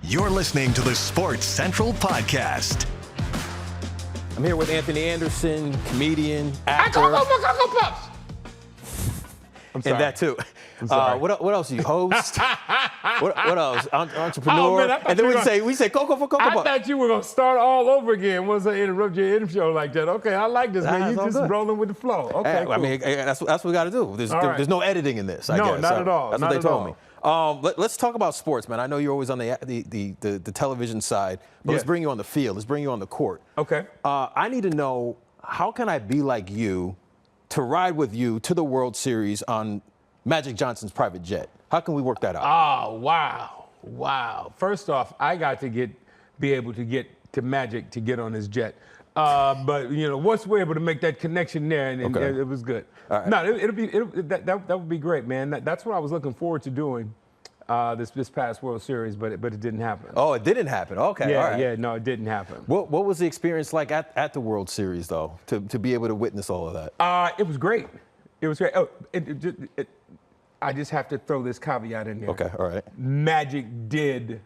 You're listening to the Sports Central Podcast. I'm here with Anthony Anderson, comedian, actor. Pops. I'm sorry. And that too. What else? You host? what else? Entrepreneur. Oh, man, and then we say Coco for Coco I Puffs. thought you were gonna start all over again once I interrupt your intro like that. Okay, I like this, man. Nah, You it's all just good. rolling with the flow. Okay, Hey, cool. I mean, that's what we got to do. There's no editing in this. I No, guess. not at all. That's Not what they at told all. me. Let's talk about sports, man. I know you're always on the television side, but let's Yeah. bring you on the field. Let's bring you on the court. Okay. I need to know, how can I be like you to ride with you to the World Series on Magic Johnson's private jet? How can we work that out? Oh, wow. First off, I got to be able to get to Magic to get on his jet. But once we're able to make that connection there, and Okay. it was good. All right. No, that would be great, man. That's what I was looking forward to doing this past World Series, but it didn't happen. Oh, it didn't happen. Okay, all right. No, it didn't happen. What was the experience like at the World Series, though, to be able to witness all of that? It was great. It was great. Oh, I just have to throw this caveat in there. Okay, all right. Magic did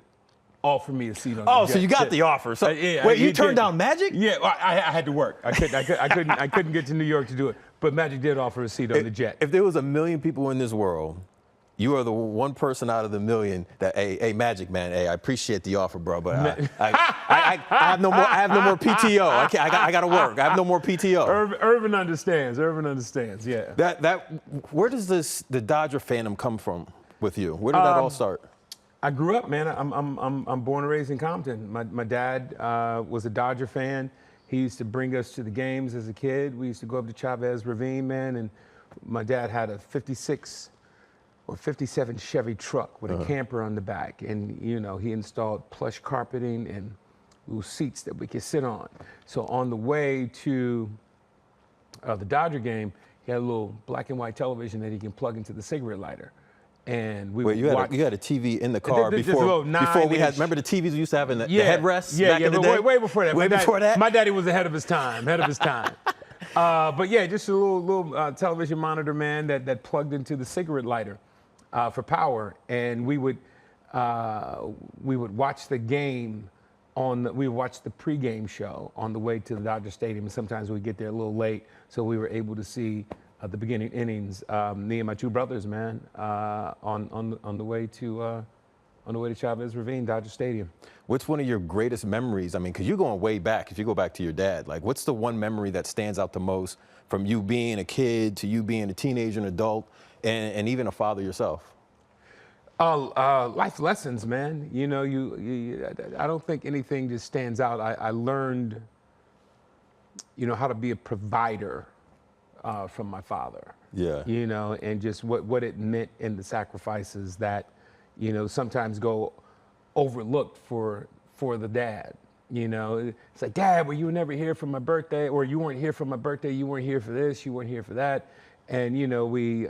offer me a seat on the Oh, jet. so you got the offer. So Yeah, wait, he you turned did. down Magic? Yeah, well, I had to work. I couldn't get to New York to do it. But Magic did offer a seat on the jet. If there was 1 million people in this world, you are the one person out of the million that, hey, Magic Man, hey, I appreciate the offer, bro, but I have no more. I have no more PTO. I got to work. I have no more PTO. Irvin understands. Yeah. Where does the Dodger fandom come from with you? Where did that all start? I grew up, man. I'm born and raised in Compton. My dad was a Dodger fan. He used to bring us to the games as a kid. We used to go up to Chavez Ravine, man, and my dad had a 56 or 57 Chevy truck with a camper on the back, and he installed plush carpeting and little seats that we could sit on. So on the way to the Dodger game, he had a little black and white television that he can plug into the cigarette lighter. And we you had a TV in the car Just a before little we had. 9-inch. Remember the TVs we used to have in the headrests Yeah, back in the but day? way before that. Before that? My daddy was ahead of his time. But yeah, just a little television monitor, man, that plugged into the cigarette lighter for power, and we would watch the game we would watch the pregame show on the way to the Dodger Stadium, and sometimes we'd get there a little late, so we were able to see the beginning innings. Me and my two brothers, man, on the way to Chavez Ravine, Dodger Stadium. What's one of your greatest memories? I mean, because you're going way back. If you go back to your dad, like, what's the one memory that stands out the most from you being a kid to you being a teenager, an adult, and even a father yourself? Life lessons, man. I don't think anything just stands out. I learned, how to be a provider from my father. Yeah. And just what it meant in the sacrifices that, sometimes go overlooked for the dad. It's like, Dad, well, you were never here for my birthday, or you weren't here for my birthday, you weren't here for this, you weren't here for that. And, we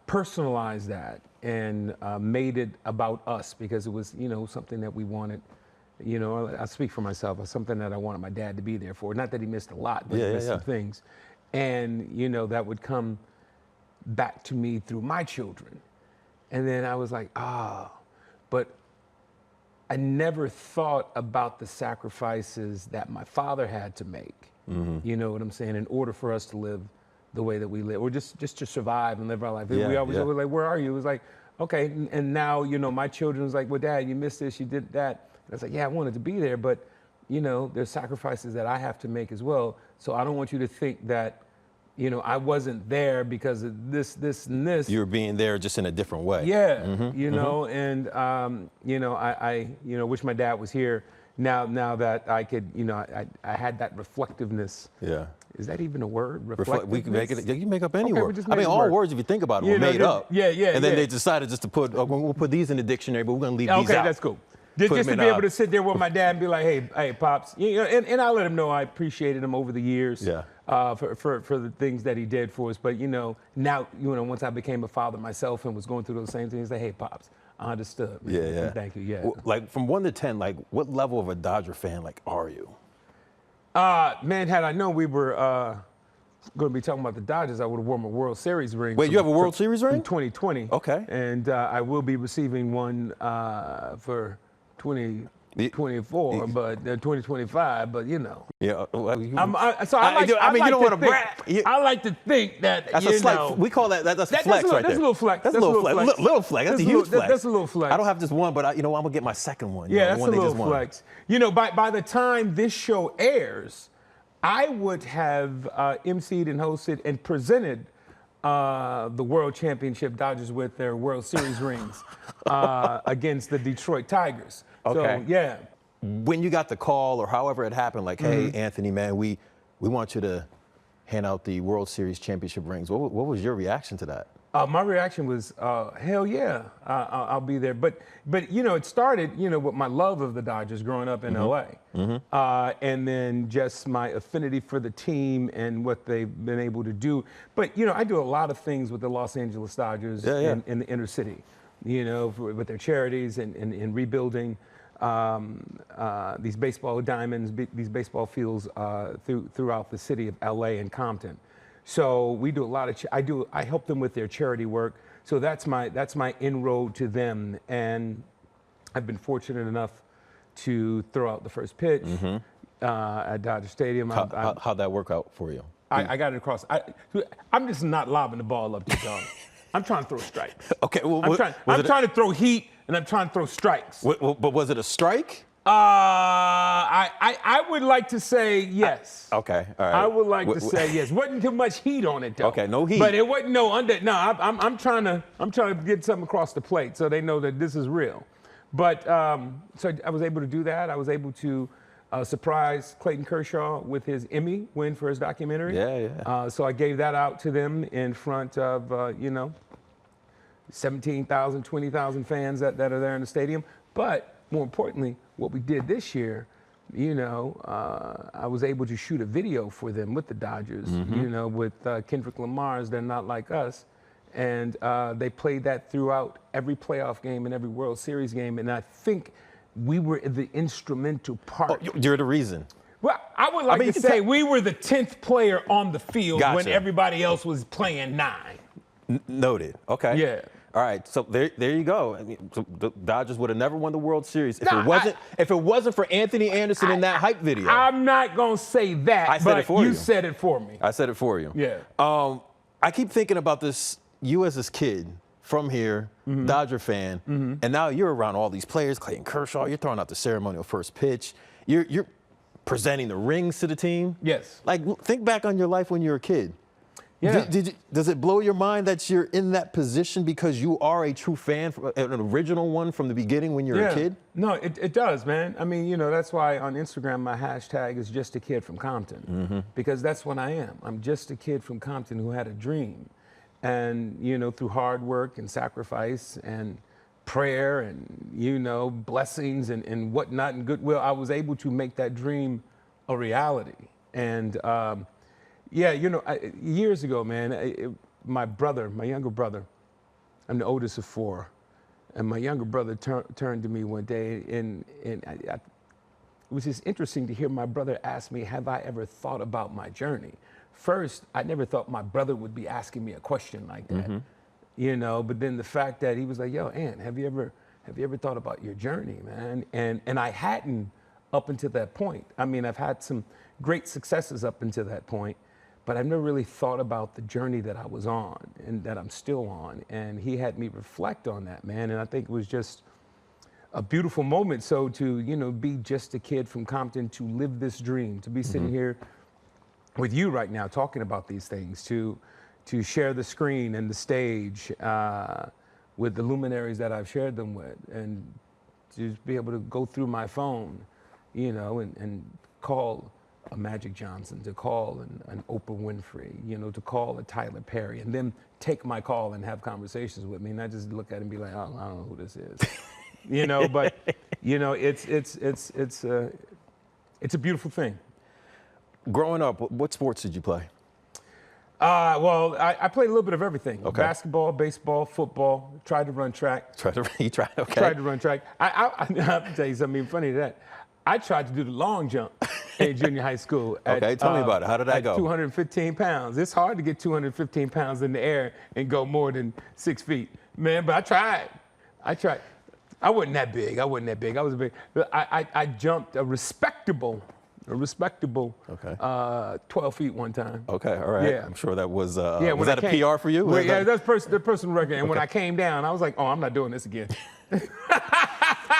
personalized that and made it about us, because it was, something that we wanted. I speak for myself. It's something that I wanted my dad to be there for. Not that he missed a lot, but he missed some things. And, that would come back to me through my children. And then I was like, but I never thought about the sacrifices that my father had to make. Mm-hmm. You know what I'm saying? In order for us to live the way that we live, or just to survive and live our life. We always were like, where are you? It was like, okay. And now, my children was like, well, Dad, you missed this, you did that. And I was like, yeah, I wanted to be there, but, there's sacrifices that I have to make as well. So I don't want you to think that, I wasn't there because of this, and this. You were being there just in a different way. Yeah, and, I wish my dad was here now that I could, I had that reflectiveness. Yeah. Is that even a word? We can make it. You can make up any word. just I make mean, a all word. words, if you think about it, were made up. Yeah. And then they decided just to put, we'll put these in the dictionary, but we're going to leave these out. Okay, that's cool. Just to be able to sit there with my dad and be like, hey, Pops, and I let him know I appreciated him over the years. Yeah. For the things that he did for us. But, now, once I became a father myself and was going through those same things, like, hey, Pops, I understood. Man. Yeah. Thank you, yeah. Well, like, from 1 to 10, like, what level of a Dodger fan, like, are you? Man, had I known we were going to be talking about the Dodgers, I would have worn my World Series ring. Wait, you have a World Series ring? In 2020. Okay. And I will be receiving one for 2024, but 2025. But you know. Yeah. Well, you don't want to brag. I like to think that that's a slight. We call that's a flex right there. That's a little flex. That's a little flex. Little flex. That's a huge flex. That's a little flex. I don't have just one, but I'm gonna get my second one. Yeah, that's a little flex. You know, by the time this show airs, I would have emceed and hosted and presented the World Championship Dodgers with their World Series rings against the Detroit Tigers. Okay. So, yeah. When you got the call or however it happened, like, hey, Anthony, man, we want you to hand out the World Series championship rings. What was your reaction to that? My reaction was, hell yeah, I'll be there. But you know, it started, you know, with my love of the Dodgers growing up in LA. And then just my affinity for the team and what they've been able to do. But, you know, I do a lot of things with the Los Angeles Dodgers in the inner city, you know, with their charities and rebuilding these baseball diamonds, these baseball fields throughout the city of LA and Compton. So we do a lot of, I help them with their charity work. So that's my inroad to them. And I've been fortunate enough to throw out the first pitch at Dodger Stadium. How'd that work out for you? I got it across. I'm just not lobbing the ball up to dog. I'm trying to throw strikes. Okay. Well, I'm trying to throw heat and I'm trying to throw strikes. But was it a strike? I would like to say yes. Okay, all right. I would like to say yes. Wasn't too much heat on it though. Okay, no heat. But it wasn't no under. No, I'm trying to get something across the plate so they know that this is real. But so I was able to do that. I was able to surprise Clayton Kershaw with his Emmy win for his documentary. Yeah. So I gave that out to them in front of 17,000, 20,000 fans that are there in the stadium. But more importantly, what we did this year, you know, I was able to shoot a video for them with the Dodgers, you know, with Kendrick Lamar's They're Not Like Us. And they played that throughout every playoff game and every World Series game. And I think we were the instrumental part. Oh, you're the reason. Well, I would like to say we were the 10th player on the field when everybody else was playing 9. Noted. Okay. Yeah. All right, so there you go. I mean, so the Dodgers would have never won the World Series if it wasn't for Anthony Anderson in that hype video. I'm not gonna say that. I said it for you. You said it for me. I said it for you. Yeah. I keep thinking about this. You as this kid from here, Dodger fan, and now you're around all these players, Clayton Kershaw. You're throwing out the ceremonial first pitch. You're presenting the rings to the team. Yes. Like, think back on your life when you were a kid. Yeah. Does it blow your mind that you're in that position because you are a true fan, an original one from the beginning when you're a kid? No, it does, man. I mean, you know, that's why on Instagram my hashtag is just a kid from Compton, because that's what I am. I'm just a kid from Compton who had a dream. And, you know, through hard work and sacrifice and prayer and, you know, blessings and whatnot and goodwill, I was able to make that dream a reality. And, yeah, you know, years ago, man, my younger brother, I'm the oldest of 4, and my younger brother turned to me one day, and it was just interesting to hear my brother ask me, have I ever thought about my journey? First, I never thought my brother would be asking me a question like that, you know, but then the fact that he was like, yo, Ant, have you ever thought about your journey, man? And I hadn't up until that point. I mean, I've had some great successes up until that point, but I've never really thought about the journey that I was on and that I'm still on. And he had me reflect on that, man. And I think it was just a beautiful moment. So to, you know, be just a kid from Compton, to live this dream, to be sitting here with you right now talking about these things, to share the screen and the stage with the luminaries that I've shared them with, and to be able to go through my phone, you know, and call a Magic Johnson, to call an Oprah Winfrey, you know, to call a Tyler Perry, and then take my call and have conversations with me, and I just look at it and be like, oh, I don't know who this is, you know. But you know, it's a beautiful thing. Growing up, what sports did you play? Well, I played a little bit of everything. Okay. Basketball, baseball, football. Tried to run track. You tried. Okay. Tried to run track. I'll tell you something funny to that. I tried to do the long jump. in junior high school. Okay, tell me about it. How did that go? 215 pounds. It's hard to get 215 pounds in the air and go more than 6 feet, man. But I tried. I wasn't that big. I was big. I jumped a respectable Okay. 12 feet one time. Okay, all right. Yeah. I'm sure that was, Yeah, was that a PR for you? Well, yeah, that's the personal record. And when I came down, I was like, oh, I'm not doing this again.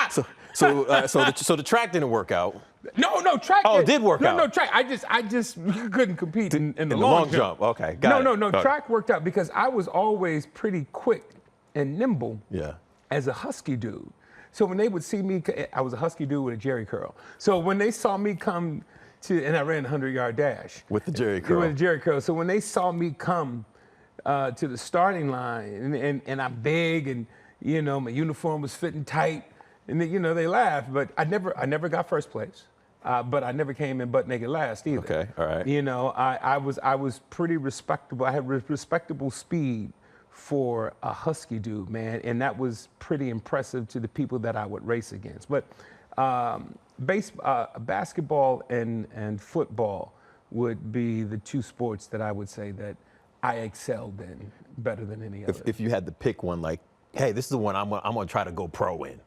So the track didn't work out. No, track. Oh, it did work out. No, track. I just couldn't compete in the long jump. Okay, got it. No. Track worked out because I was always pretty quick and nimble. Yeah. As a husky dude. So when they would see me, I was a husky dude with a jerry curl. So when they saw me come and I ran a 100-yard dash. With the jerry curl. With the jerry curl. So when they saw me come to the starting line and I'm big and, my uniform was fitting tight and, they laughed. But I never got first place. But I never came in butt naked last either. Okay, all right. I was pretty respectable. I had respectable speed for a husky dude, man, and that was pretty impressive to the people that I would race against. But basketball and football would be the two sports that I would say that I excelled in better than any other. If you had to pick one, like, hey, this is the one I'm gonna try to go pro in,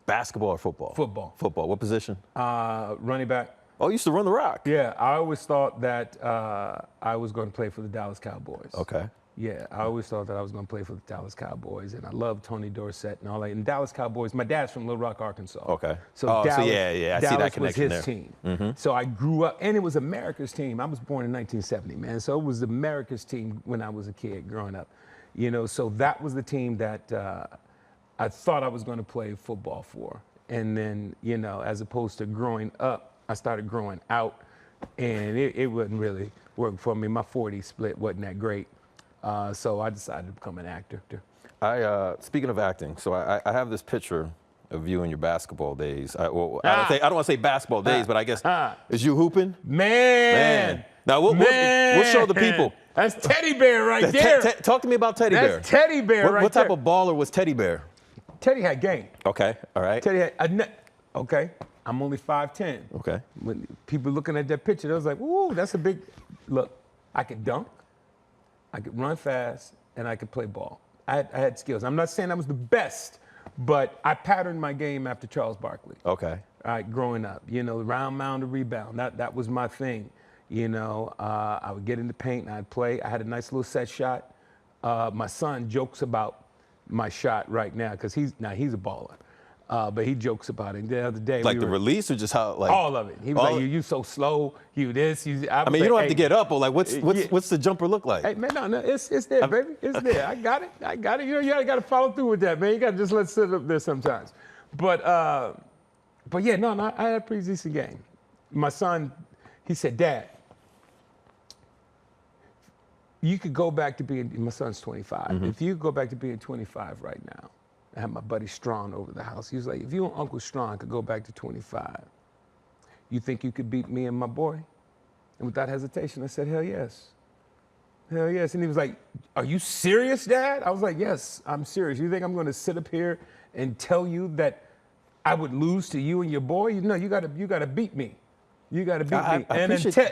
basketball or football? Football. Football. What position? Running back. Oh, you used to run the rock. Yeah, I always thought that I was going to play for the Dallas Cowboys. Okay. Yeah, I always thought that I was going to play for the Dallas Cowboys, and I love Tony Dorsett and all that. And Dallas Cowboys, my dad's from Little Rock, Arkansas. Okay. So I Dallas, see that connection was his there. team. Mm-hmm. So I grew up, and it was America's team. I was born in 1970, man. So it was America's team when I was a kid growing up. So that was the team that I thought I was going to play football for. And then, as opposed to growing up, I started growing out, and it wouldn't really work for me. My 40 split wasn't that great. So I decided to become an actor. Speaking of acting, so I have this picture of you in your basketball days. I don't want to say basketball days, but I guess is you hooping? Man. Now we'll show the people. That's Teddy Bear right there. Talk to me about Teddy Bear. That's Teddy Bear right there. What type of baller was Teddy Bear? Teddy had game. Okay, all right. Teddy had okay. I'm only 5'10". Okay. When people looking at that picture, they was like, "Ooh, that's a big look." I could dunk. I could run fast, and I could play ball. I had skills. I'm not saying I was the best, but I patterned my game after Charles Barkley. Okay. All right, growing up, round, mound, to rebound. That was my thing. I would get in the paint and I'd play. I had a nice little set shot. My son jokes about my shot right now because he's a baller. But he jokes about it. The other day, like the release or just how like all of it. He was like, "You so slow. You this. You." I mean, you don't have to get up or like what's the jumper look like? Hey man, no, it's there, baby. It's there. I got it. You got to follow through with that, man. You got to just let it sit up there sometimes. But yeah, no, I had a pretty decent game. My son, he said, "Dad, you could go back to being." My son's 25. Mm-hmm. If you go back to being 25 right now. I had my buddy Strong over the house. He was like, if you and Uncle Strong could go back to 25, you think you could beat me and my boy? And without hesitation, I said, hell yes. Hell yes. And he was like, are you serious, Dad? I was like, yes, I'm serious. You think I'm going to sit up here and tell you that I would lose to you and your boy? No, you got to beat me. You got to beat me.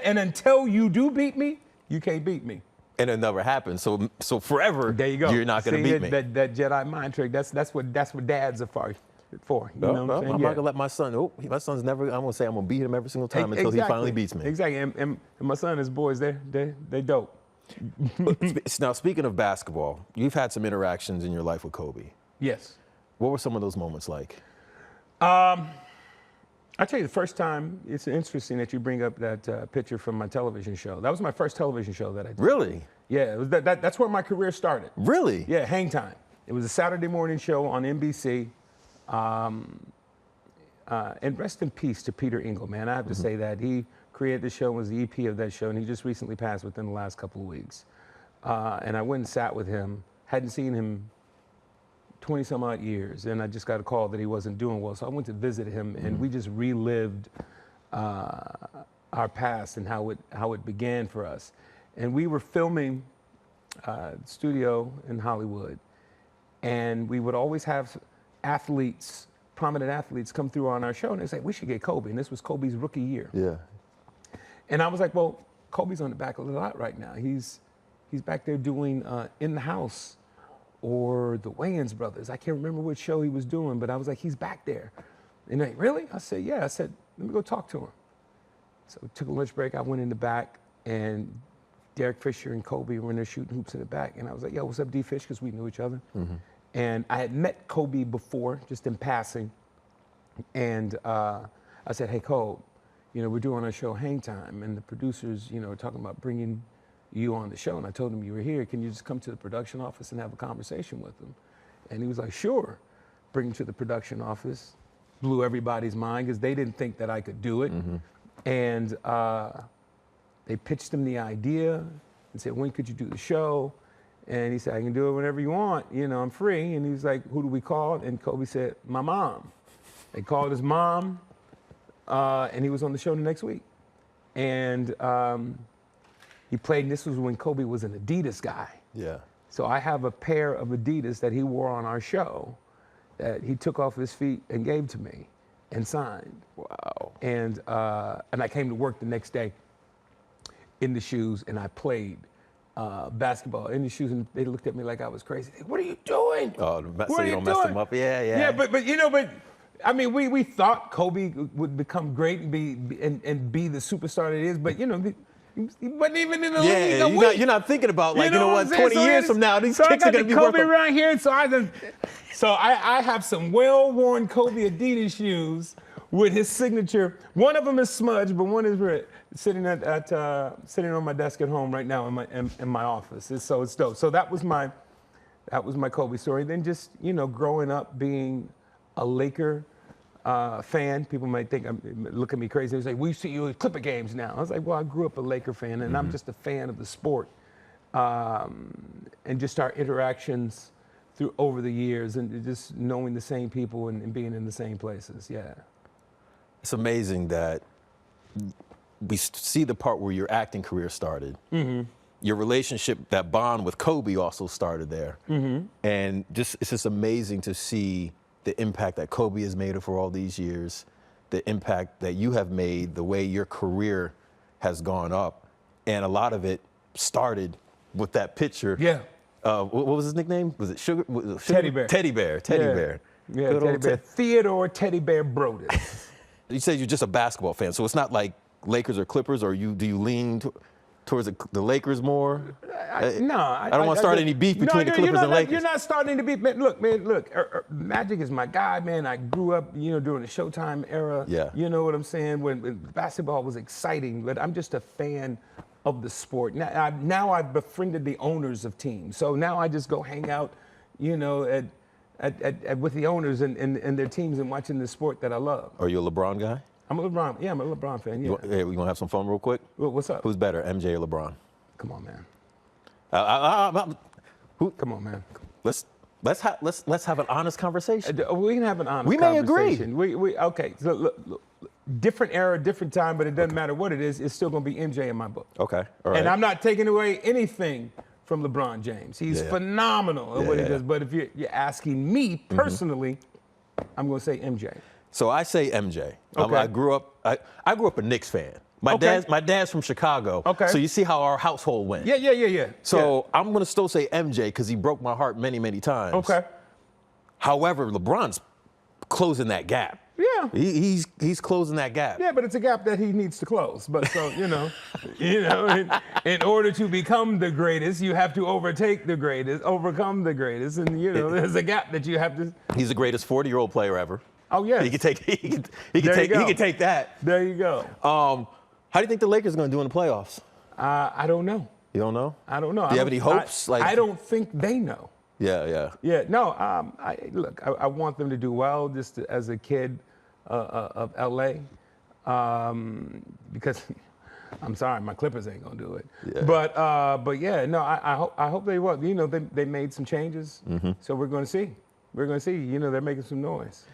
And until you do beat me, you can't beat me. And it never happened. So forever, there you go. You're not going to beat me. That Jedi mind trick. That's what dads are for. You know what I'm saying? I'm not gonna let my son. My son's never. I'm gonna say I'm gonna beat him every single time until he finally beats me. Exactly. And my son, his boys, they dope. Now speaking of basketball, you've had some interactions in your life with Kobe. Yes. What were some of those moments like? I'll tell you the first time, it's interesting that you bring up that picture from my television show. That was my first television show that I did. Really? Yeah, it was that's where my career started. Really? Yeah, Hang Time. It was a Saturday morning show on NBC. And rest in peace to Peter Engel, man. I have to say that. He created the show, was the EP of that show, and he just recently passed within the last couple of weeks. And I went and sat with him. Hadn't seen him 20 some odd years, and I just got a call that he wasn't doing well. So I went to visit him, and we just relived our past and how it began for us. And we were filming studio in Hollywood, and we would always have athletes, prominent athletes, come through on our show, and they say, we should get Kobe. And this was Kobe's rookie year. Yeah. And I was like, well, Kobe's on the back of the lot right now. He's back there doing In the House or the Wayans Brothers. I can't remember which show he was doing, but I was like, he's back there. And they're like, really? I said, yeah. I said, let me go talk to him. So we took a lunch break. I went in the back, and Derek Fisher and Kobe were in there shooting hoops in the back. And I was like, yo, what's up, D-Fish? Because we knew each other. And I had met Kobe before, just in passing. And I said, hey, Kobe, we're doing our show Hang Time, and the producers, are talking about bringing you on the show. And I told him you were here. Can you just come to the production office and have a conversation with them? And he was like, sure. Bring him to the production office. Blew everybody's mind because they didn't think that I could do it. And they pitched him the idea and said, when could you do the show? And he said, I can do it whenever you want. I'm free. And he was like, who do we call? And Kobe said, my mom. They called his mom, and he was on the show the next week. And he played, and this was when Kobe was an Adidas guy. Yeah. So I have a pair of Adidas that he wore on our show that he took off his feet and gave to me and signed. Wow. And I came to work the next day in the shoes, and I played basketball in the shoes, and they looked at me like I was crazy. They, what are you doing? Oh, so you don't mess them up? Yeah. Yeah, but I mean, we thought Kobe would become great and be the superstar that he is, but he wasn't even in the league a week. You're not thinking about 20 So years from now, these kicks are going to be Kobe worth around here, so I have some well-worn Kobe Adidas shoes with his signature. One of them is smudged, but one is red, sitting on my desk at home right now in my office. So it's dope. So that was my Kobe story. Then just growing up being a Laker fan. People might think look at me crazy. They say, we see you at Clipper games now. I was like, well, I grew up a Laker fan, and I'm just a fan of the sport. And just our interactions over the years, and just knowing the same people and being in the same places. Yeah. It's amazing that we see the part where your acting career started. Your relationship, that bond with Kobe also started there. And it's just amazing to see the impact that Kobe has made for all these years, the impact that you have made, the way your career has gone up. And a lot of it started with that picture. Yeah. What was his nickname? Was it Sugar? Teddy Bear. Teddy Bear. Teddy Bear. Yeah, Teddy Bear. Theodore Teddy Bear Brodus. You said you're just a basketball fan, so it's not like Lakers or Clippers, or do you lean towards the Lakers more? No, I don't want to start any beef between the Clippers and Lakers. You're not starting to beef. Man, look, Magic is my guy, man. I grew up, during the Showtime era. Yeah. You know what I'm saying? When basketball was exciting, but I'm just a fan of the sport. Now I've befriended the owners of teams, so now I just go hang out, with the owners and their teams and watching the sport that I love. Are you a LeBron guy? I'm a LeBron fan. Yeah. Hey, we gonna have some fun real quick. What's up? Who's better, MJ or LeBron? Come on, man. Come on, man. Let's have an honest conversation. We can have an honest We may conversation. agree. Okay. So look, different era, different time, but it doesn't matter what it is. It's still gonna be MJ in my book. Okay. All right. And I'm not taking away anything from LeBron James. He's phenomenal at what he does. But if you're asking me personally, I'm gonna say MJ. So I say MJ. Okay. I grew up a Knicks fan. My dad's from Chicago. Okay. So you see how our household went. Yeah. So I'm gonna still say MJ because he broke my heart many, many times. Okay. However, LeBron's closing that gap. Yeah. He's closing that gap. Yeah, but it's a gap that he needs to close. But so, in order to become the greatest, you have to overcome the greatest. And, there's a gap that you have to. He's the greatest 40-year-old player ever. Oh, yeah. He can take that. There you go. How do you think the Lakers are going to do in the playoffs? I don't know. You don't know? I don't know. Do you have any hopes? I don't think they know. Yeah. Yeah, no, I want them to do well just as a kid of LA, because I'm sorry, my Clippers ain't gonna do it. Yeah. But yeah, no, I hope they will. They made some changes, so we're gonna see. They're making some noise.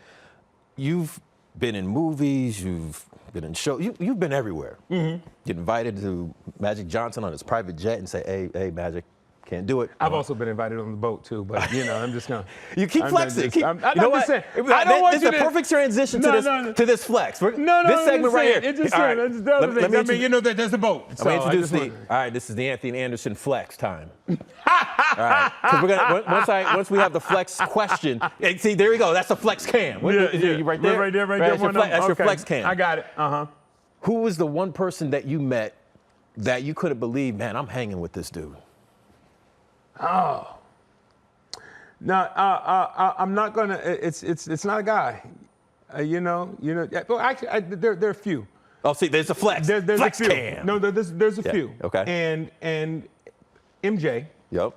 You've been in movies, you've been in shows, you've been everywhere. Get invited to Magic Johnson on his private jet and say, hey, Magic, Can't do it. I've also been invited on the boat too, but I'm just gonna. You keep flexing. You know what? I don't want you to. It's a perfect transition to this flex. No, this segment right here. It's just all right. The other thing. I mean, there's a boat. I'm gonna introduce all right, this is the Anthony Anderson flex time. All right, because we're gonna once we have the flex question. See, there we go. That's the flex cam. You right there. Right there. That's your flex cam. I got it. Who was the one person that you met that you couldn't believe? Man, I'm hanging with this dude. Oh. No, I'm not gonna. It's not a guy. Well, actually, there are a few. Oh, see, there's a flex. There's flex a few. cam. No, there's a few. Okay. And MJ. Yep.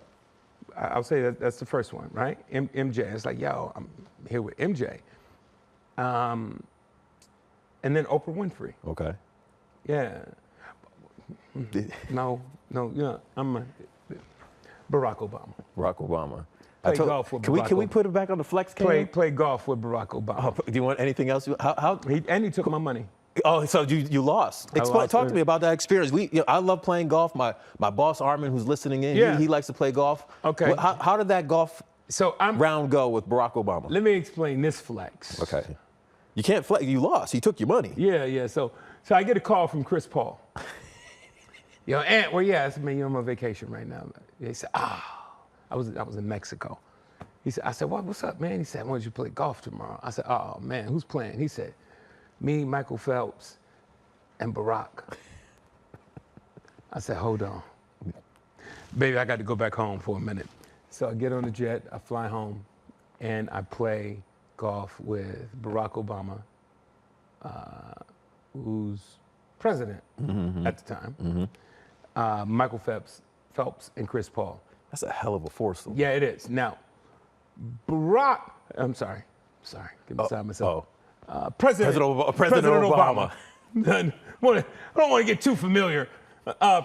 I'll say that's the first one, right? MJ. It's like, yo, I'm here with MJ. And then Oprah Winfrey. Okay. Yeah. No, I'm Barack Obama. Barack Obama. Play golf with Barack Can we put it back on the flex cam? Play golf with Barack Obama. Do you want anything else? He took my money. Oh, so you lost. Talk to me about that experience. I love playing golf. My boss Armin, who's listening in, he likes to play golf. Okay. How did that golf round go with Barack Obama? Let me explain this flex. Okay. You can't flex. You lost. He took your money. Yeah. So I get a call from Chris Paul. Yo, Ant, where you at? I said, man, you're on my vacation right now. He said, I was in Mexico. I said, what's up, man? He said, I want you to play golf tomorrow. I said, oh, man, who's playing? He said, me, Michael Phelps, and Barack. I said, hold on. Baby, I got to go back home for a minute. So I get on the jet, I fly home, and I play golf with Barack Obama, who's president at the time, Michael Phelps, and Chris Paul. That's a hell of a foursome. Yeah, it is. Now, Barack, I'm sorry, get beside myself. President Obama. I don't want to get too familiar.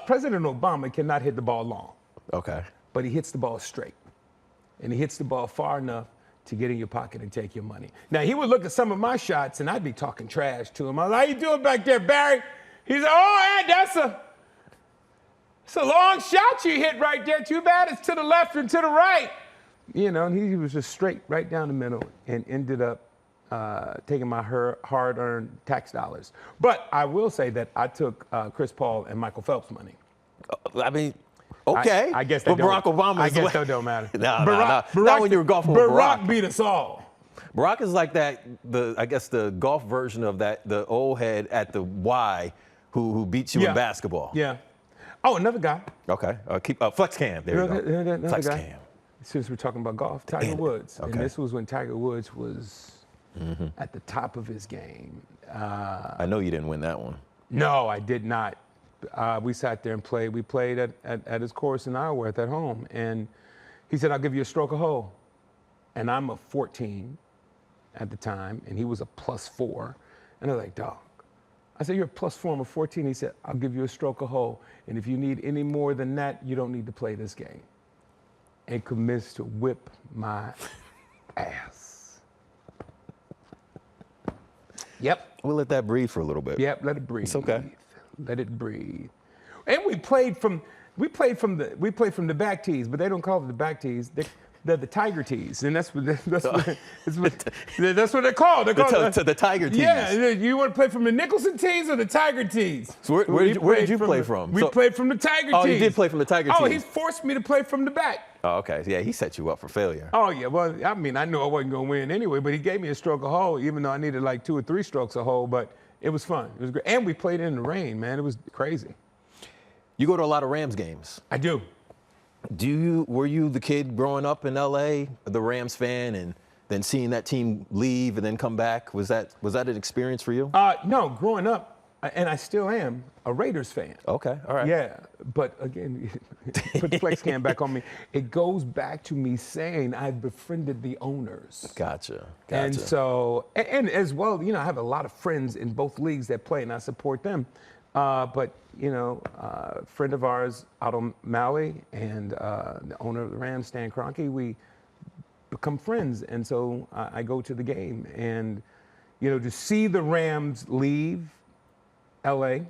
President Obama cannot hit the ball long. Okay. But he hits the ball straight. And he hits the ball far enough to get in your pocket and take your money. Now, he would look at some of my shots, and I'd be talking trash to him. I was like, how you doing back there, Barry? He's like, oh, Ed, it's a long shot you hit right there. Too bad it's to the left and to the right. And he was just straight right down the middle and ended up taking my hard-earned tax dollars. But I will say that I took Chris Paul and Michael Phelps' money. I mean, okay. I guess that Barack Obama. I guess that don't matter. Barack, not when you were golfing with Barack. Barack beat us all. Barack is like that. I guess the golf version of that. The old head at the Y who beats you in basketball. Yeah. Oh, another guy. Okay. Keep flex cam. There you go. Flex cam. Since we're talking about golf, Tiger Woods. Okay. And this was when Tiger Woods was at the top of his game. I know you didn't win that one. No, I did not. We sat there and played. We played at his course in Iowa at home. And he said, I'll give you a stroke a hole. And I'm a 14 at the time, and he was a +4. And I was like, dog. I said, you're a +4, I'm a 14. He said, I'll give you a stroke a hole. And if you need any more than that, you don't need to play this game. And commenced to whip my ass. Yep. We'll let that breathe for a little bit. Yep, let it breathe. It's okay. Let it breathe. And we played from the back tees, but they don't call it the back tees. They're the Tiger tees, and that's what they're called. They're called the Tiger tees. Yeah, you want to play from the Nicholson tees or the Tiger tees? So where did you play from? We played from the Tiger tees. Oh, you did play from the Tiger tees. Oh, he forced me to play from the back. Oh, okay. Yeah, he set you up for failure. Oh, yeah. Well, I mean, I knew I wasn't going to win anyway, but he gave me a stroke a hole, even though I needed like 2 or 3 strokes a hole. But it was fun. It was great. And we played in the rain, man. It was crazy. You go to a lot of Rams games. I do. Were you the kid growing up in LA, the Rams fan, and then seeing that team leave and then come back? Was that an experience for you? No, growing up, and I still am, a Raiders fan. Okay, all right. Yeah, but again, put the flex cam back on me. It goes back to me saying I've befriended the owners. Gotcha. And so, and as well, I have a lot of friends in both leagues that play, and I support them. But a friend of ours out on Maui and the owner of the Rams, Stan Kroenke, we become friends. And so I go to the game. And, to see the Rams leave L.A.,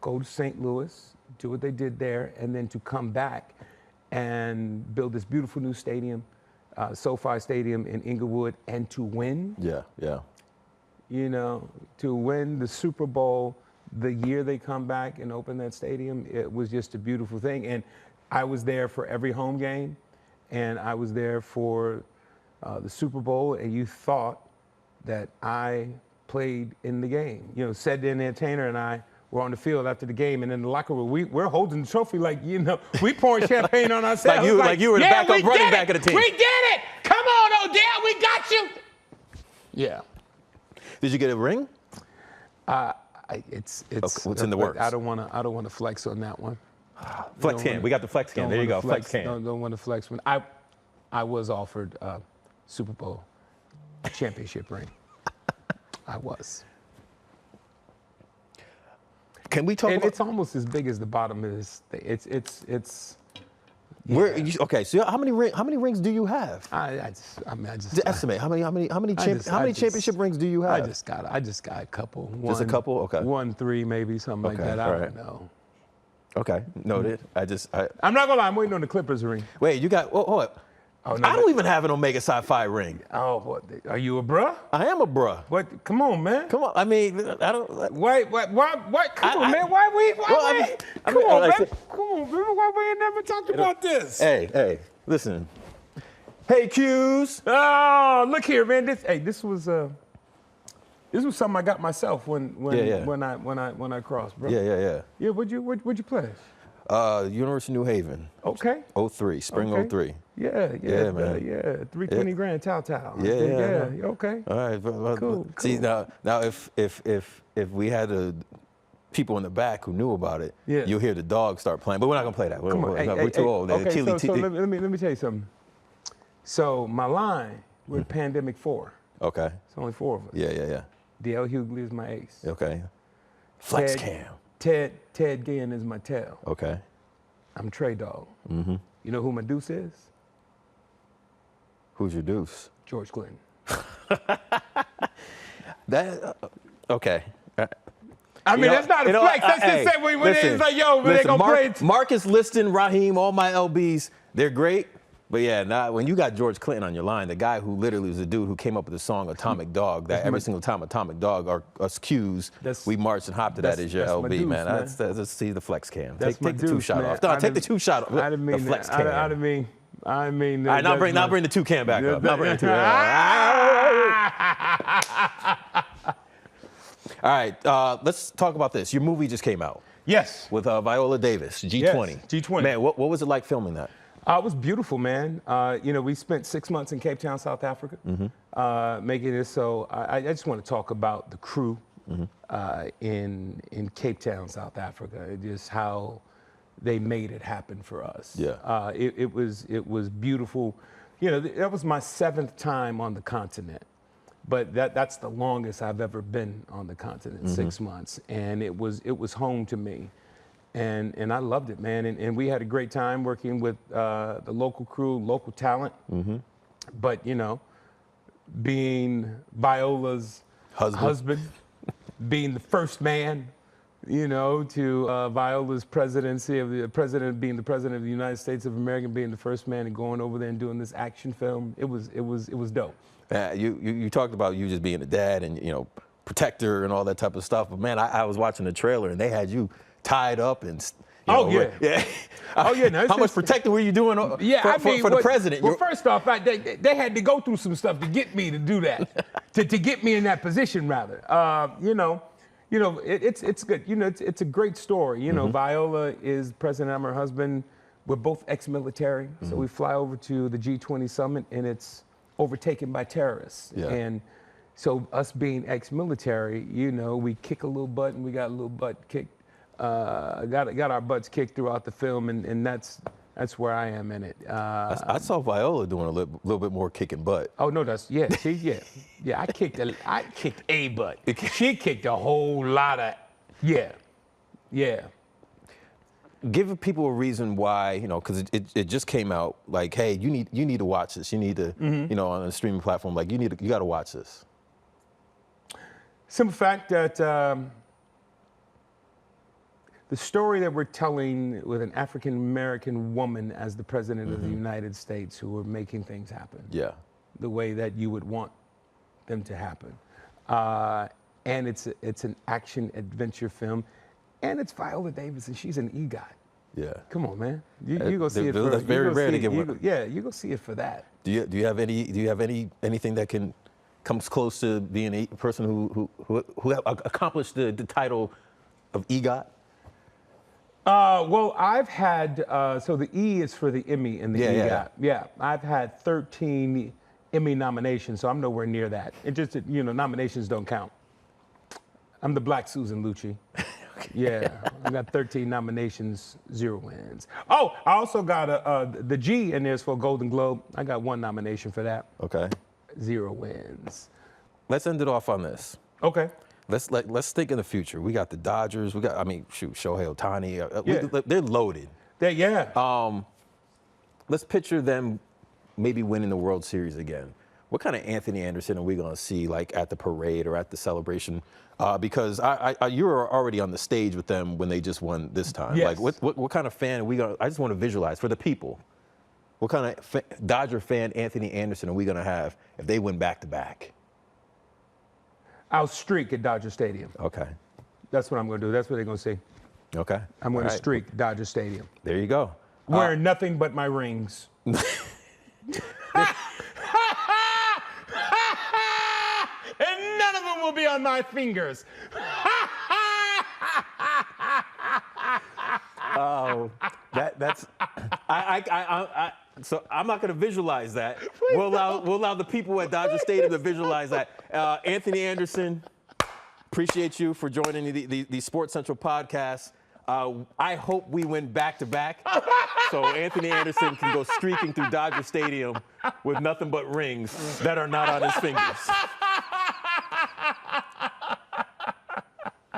go to St. Louis, do what they did there, and then to come back and build this beautiful new stadium, SoFi Stadium in Inglewood, and to win. Yeah, yeah. You know, to win the Super Bowl the year they come back and open that stadium, it was just a beautiful thing. And I was there for every home game, and I was there for the Super Bowl, and you thought that I played in the game. You know, Ced the Entertainer and I were on the field after the game, and in the locker room, we're holding the trophy like, you know, we pouring champagne on ourselves. like you were the backup running back of the team. We did it! Come on, Odell, we got you! Yeah. Did you get a ring? It's okay, what's in the works? I don't want to flex on that one. Flex cam. We got the flex cam. There you go. Flex cam. Don't want to flex when I was offered a Super Bowl championship ring. I was. Can we talk about? It's almost as big as the bottom of this thing. It's. Where, okay, so how many rings do you have? I just estimate how many championship rings do you have? I just got a couple. Just a couple? Okay. 1, 3, maybe something like that. I don't know. Okay, noted. I'm not gonna lie. I'm waiting on the Clippers ring. Wait, you got? Hold on. I don't even have an Omega Psi-Phi ring. Oh, what? Are you a bruh? I am a bruh. What? Come on, man. Come on. I mean, I don't. Why? Come on, man. Why we? Come on, man. Why we ain't never talked about this? Hey, listen. Hey, Q's. Oh, look here, man. This was something I got myself when I crossed, bro. Yeah. Yeah. Where'd you play? University of New Haven. Okay. 03, spring 03. Yeah, man. Yeah, 320 grand, Tao. Yeah. Okay. All right. Cool. See now if we had people in the back who knew about it, you'll hear the dog start playing. But we're not gonna play that. We're too old. Okay, so let me tell you something. So my line with Pandemic 4. Okay. It's only 4 of us. Yeah. DL Hughley is my ace. Okay. Flex cam. Ted Ginn is my tail. Okay. I'm Trey Dog. Mm-hmm. You know who my deuce is? Who's your deuce? George Clinton. Okay. I mean, that's not a flex. That's just say when it's like, yo, when they gonna play. Marcus Liston, Raheem, all my LBs, they're great. But yeah, when you got George Clinton on your line, the guy who literally was the dude who came up with the song Atomic Dog, that every single time Atomic Dog or us Qs, we marched and hopped to that as your LB, dude, man. Let's see the flex cam. Take the two shot off. No, take the two shot off. I didn't mean the flex cam. I mean. All right, now bring the two cam back up. Now bring the two. All right, let's talk about this. Your movie just came out. Yes. With Viola Davis, G20. Yes, G20. Man, what was it like filming that? It was beautiful, man. We spent 6 months in Cape Town, South Africa, making this. So I just want to talk about the crew in Cape Town, South Africa. Just how they made it happen for us. Yeah. It was beautiful. You know, that was my 7th time on the continent, but that's the longest I've ever been on the continent, 6 months, and it was home to me. And I loved it, man. And we had a great time working with the local crew, local talent. But, being Viola's husband being the first man, to Viola's presidency, of the president being the president of the United States of America, being the first man and going over there and doing this action film, it was dope. You talked about you just being a dad and, protector and all that type of stuff. But, man, I was watching the trailer and they had you tied up and How much protecting were you doing for the president? Well, first off, they had to go through some stuff to get me to do that, to get me in that position, rather. It's good. It's a great story. Viola is president. I'm her husband. We're both ex-military, so we fly over to the G20 summit, and it's overtaken by terrorists. Yeah. And so us being ex-military, we kick a little butt, and we got a little butt kicked. Got our butts kicked throughout the film, and that's where I am in it. I saw Viola doing a little bit more kicking butt. Oh no, I kicked a butt. She kicked a whole lot of yeah. Give people a reason why, because it just came out. Like, hey, you need to watch this. You need to, on a streaming platform, like you got to watch this. Simple fact that. the story that we're telling with an African American woman as the president of the United States, who are making things happen. Yeah. The way that you would want them to happen. And it's an action adventure film, and it's Viola Davis, and she's an EGOT. Yeah. Come on, man. You go see it for. That's very rare to get one. Yeah, you go see it for that. Do you have anything that comes close to being a person who accomplished the title of EGOT? Well, I've had so the E is for the Emmy and the EGOT. Yeah, I've had 13 Emmy nominations, so I'm nowhere near that. It just, nominations don't count. I'm the Black Susan Lucci. Okay. Yeah, I got 13 nominations, 0 wins. Oh, I also got the G in there for a Golden Globe. I got 1 nomination for that. Okay. 0 wins. Let's end it off on this. Okay. Let's think in the future. We got the Dodgers. We got, Shohei Ohtani. They're loaded. Let's picture them maybe winning the World Series again. What kind of Anthony Anderson are we going to see, like at the parade or at the celebration? Because you were already on the stage with them when they just won this time. Yes. Like, what kind of fan are we going to? I just want to visualize for the people. What kind of Dodger fan Anthony Anderson are we going to have if they win back-to-back? I'll streak at Dodger Stadium. Okay. That's what I'm going to do. That's what they're going to see. Okay. I'm going to streak Dodger Stadium. There you go. Wearing nothing but my rings. And none of them will be on my fingers. Oh, that's. So I'm not going to visualize that. We'll allow the people at Dodger Stadium to visualize that. Anthony Anderson, appreciate you for joining the Sports Central podcast. I hope we win back-to-back, so Anthony Anderson can go streaking through Dodger Stadium with nothing but rings that are not on his fingers.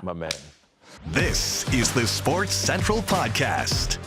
My man. This is the Sports Central Podcast.